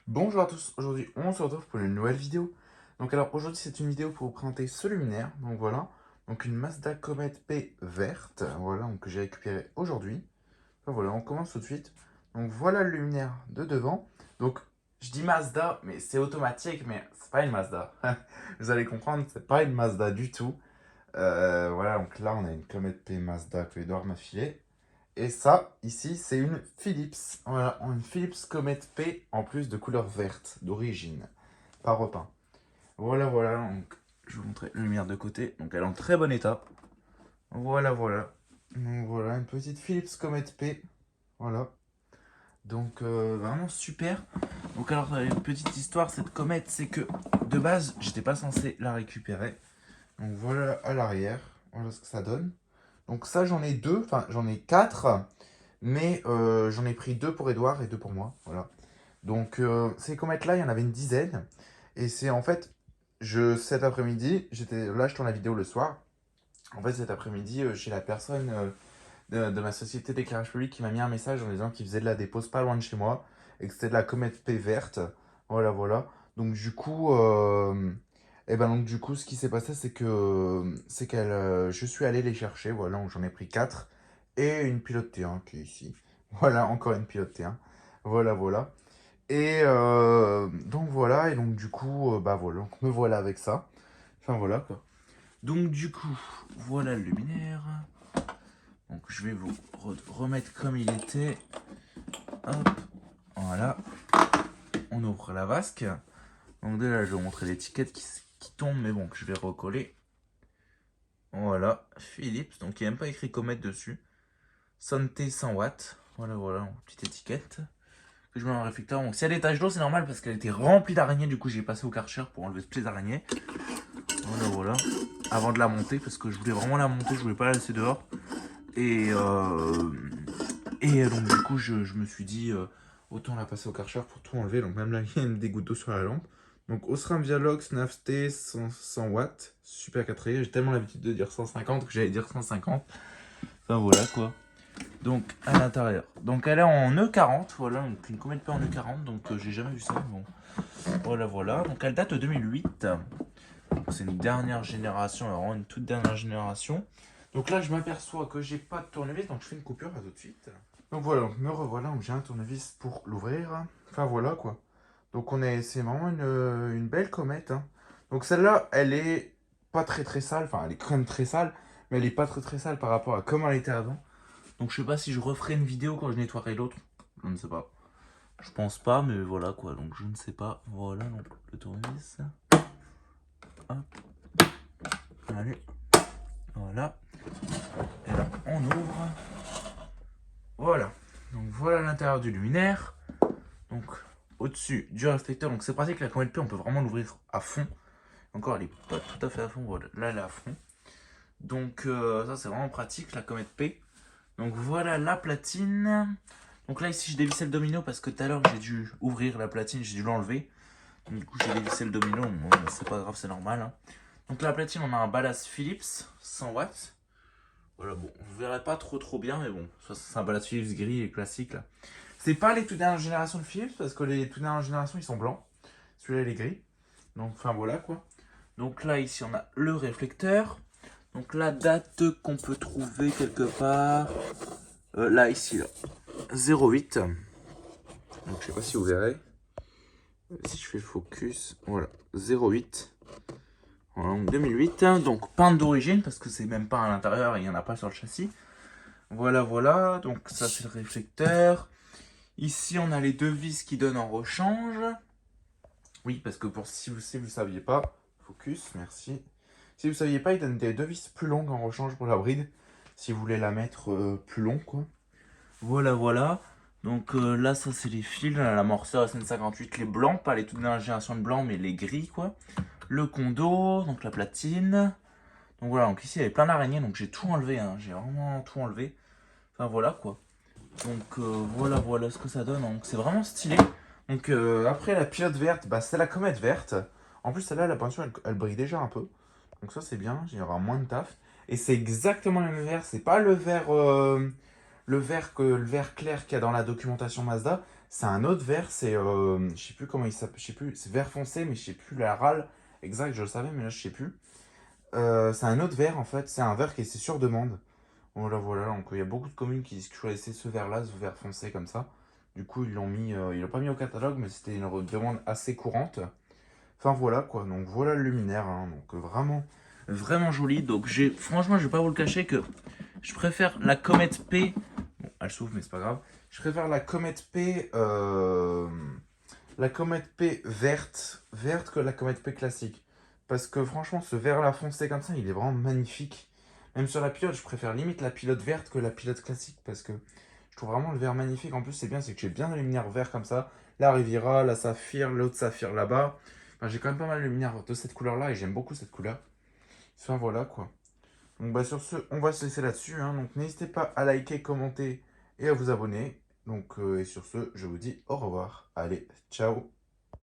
Bonjour à tous, aujourd'hui on se retrouve pour une nouvelle vidéo. Donc alors aujourd'hui c'est une vidéo pour vous présenter ce luminaire, donc voilà. Donc une Mazda Comet P verte, voilà, donc que j'ai récupéré aujourd'hui. Enfin, voilà, on commence tout de suite. Donc voilà le luminaire de devant. Donc je dis Mazda, mais c'est automatique, mais c'est pas une Mazda. Vous allez comprendre, c'est pas une Mazda du tout. Voilà, donc là on a une Comet P Mazda que Edouard m'a filé. Et ça, ici, c'est une Philips. Voilà, une Philips Comet P en plus de couleur verte d'origine, pas repeint. Voilà, voilà. Donc, je vais vous montrer la lumière de côté. Donc, elle est en très bon état. Voilà, voilà. Donc, voilà, une petite Philips Comet P. Voilà. Donc, vraiment super. Donc, alors, une petite histoire, cette comète, c'est que de base, j'étais pas censé la récupérer. Donc, voilà à l'arrière. Voilà ce que ça donne. Donc, ça, j'en ai deux. Enfin, j'en ai quatre. Mais j'en ai pris deux pour Edouard et deux pour moi. Voilà. Donc ces comètes-là, il y en avait une dizaine. Et c'est en fait, cet après-midi, là, je tourne la vidéo le soir. En fait, cet après-midi, chez la personne de ma société d'éclairage public qui m'a mis un message en disant qu'il faisait de la dépose pas loin de chez moi et que c'était de la comète P verte. Voilà, voilà. Donc du coup, ce qui s'est passé, c'est que je suis allé les chercher. Voilà, donc j'en ai pris quatre et une pilote T1 qui est ici. Voilà, encore une pilote T1. Voilà, voilà. Et donc voilà, et donc du coup, bah voilà, donc me voilà avec ça. Enfin voilà quoi. Donc du coup, voilà le luminaire. Donc je vais vous remettre comme il était. Hop, voilà. On ouvre la vasque. Donc déjà, je vais vous montrer l'étiquette qui tombe, mais bon, que je vais recoller. Voilà, Philips. Donc il n'y a même pas écrit Comet dessus. Santé 100 watts. Voilà, voilà, petite étiquette. Que je mets en réflecteur. Donc s'il y a des taches d'eau, c'est normal parce qu'elle était remplie d'araignées. Du coup, j'ai passé au Karcher pour enlever ce pied d'araignée. Voilà, voilà. Avant de la monter, parce que je voulais vraiment la monter, je voulais pas la laisser dehors. Et, donc du coup, je me suis dit, autant la passer au Karcher pour tout enlever. Donc même là, il y a des gouttes d'eau sur la lampe. Donc Osram Vialox 9T 100 watts, super 4 J'ai tellement l'habitude de dire 150 que j'allais dire 150. Enfin voilà quoi. Donc à l'intérieur. Donc elle est en E40, voilà, donc une Comet P en E40, donc j'ai jamais vu ça. Bon, voilà, voilà. Donc elle date de 2008. C'est une dernière génération, vraiment une toute dernière génération. Donc là, je m'aperçois que j'ai pas de tournevis, donc je fais une coupure, à tout de suite. Donc voilà, donc me revoilà, donc j'ai un tournevis pour l'ouvrir. Enfin voilà quoi. Donc c'est vraiment une belle comète, hein. Donc celle-là, elle est pas très très sale, enfin elle est quand même très sale, mais elle est pas très très sale par rapport à comment elle était avant. Donc je sais pas si je referai une vidéo quand je nettoierai l'autre, je ne sais pas. Je pense pas, mais voilà quoi, donc je ne sais pas. Voilà, donc le tournevis. Hop. Allez, voilà. Et là, on ouvre. Voilà. Donc voilà l'intérieur du luminaire. Donc au-dessus du réflecteur. Donc c'est pratique, la Comet P, on peut vraiment l'ouvrir à fond. Encore, elle est pas tout à fait à fond. Voilà, là, elle est à fond. Donc ça, c'est vraiment pratique, la Comet P. Donc voilà la platine. Donc là, ici, j'ai dévissé le domino parce que tout à l'heure, j'ai dû ouvrir la platine, j'ai dû l'enlever. Donc, du coup, j'ai dévissé le domino. Bon, c'est pas grave, c'est normal, hein. Donc la platine, on a un ballast Philips 100 watts. Voilà, bon, vous verrez pas trop bien, mais bon, c'est un ballast Philips gris et classique là. C'est pas les toutes dernières générations de Philips, parce que les toutes dernières générations ils sont blancs. Celui-là il est gris. Donc, enfin voilà quoi. Donc là, ici, on a le réflecteur. Donc la date qu'on peut trouver quelque part. Là, ici, là. 08. Donc je sais pas si vous verrez. Si je fais le focus, voilà, 08. Voilà, donc 2008, donc peinte d'origine, parce que c'est même pas à l'intérieur et il n'y en a pas sur le châssis. Voilà, voilà, donc ça c'est le réflecteur. Ici on a les deux vis qui donnent en rechange. Oui, parce que si vous ne saviez pas, focus, merci. Si vous ne saviez pas, ils donnent des deux vis plus longues en rechange pour la bride. Si vous voulez la mettre plus long, quoi. Voilà, voilà. Donc là, ça c'est les fils, l'amorceur SN58, les blancs, pas les toutes dernières générations de blancs, mais les gris, quoi. Le condo, donc la platine. Donc voilà, donc ici il y avait plein d'araignées, donc j'ai tout enlevé, hein. J'ai vraiment tout enlevé. Enfin voilà quoi. Donc voilà, voilà ce que ça donne. Donc c'est vraiment stylé. Donc après la pilote verte, bah, c'est la comète verte. En plus celle-là, la peinture, elle brille déjà un peu. Donc ça c'est bien, il y aura moins de taf. Et c'est exactement le même vert, c'est pas le vert clair qu'il y a dans la documentation Mazda. C'est un autre vert, c'est, je sais plus comment il s'appelle, je sais plus, c'est vert foncé, mais je sais plus la râle exact, je le savais, mais là je sais plus. C'est un autre vert en fait, c'est un vert qui est c'est sur demande. Voilà, voilà, donc il y a beaucoup de communes qui choisissaient ce vert-là, ce vert foncé comme ça. Du coup, ils l'ont mis, ils l'ont pas mis au catalogue, mais c'était une demande assez courante. Enfin voilà quoi, donc voilà le luminaire, hein. Donc vraiment, vraiment joli. Donc franchement, je vais pas vous le cacher que je préfère la Comet P. Bon, elle s'ouvre, mais c'est pas grave. Je préfère la Comet P verte que la Comet P classique. Parce que franchement, ce vert-là foncé comme ça, il est vraiment magnifique. Même sur la pilote, je préfère limite la pilote verte que la pilote classique parce que je trouve vraiment le vert magnifique. En plus, c'est bien, c'est que j'ai bien de luminaire vert comme ça. La Riviera, la Saphir, l'autre Saphir là-bas. Enfin, j'ai quand même pas mal de luminaire de cette couleur-là et j'aime beaucoup cette couleur. Enfin, voilà quoi. Donc, bah, sur ce, on va se laisser là-dessus, hein. Donc, n'hésitez pas à liker, commenter et à vous abonner. Donc, et sur ce, je vous dis au revoir. Allez, ciao!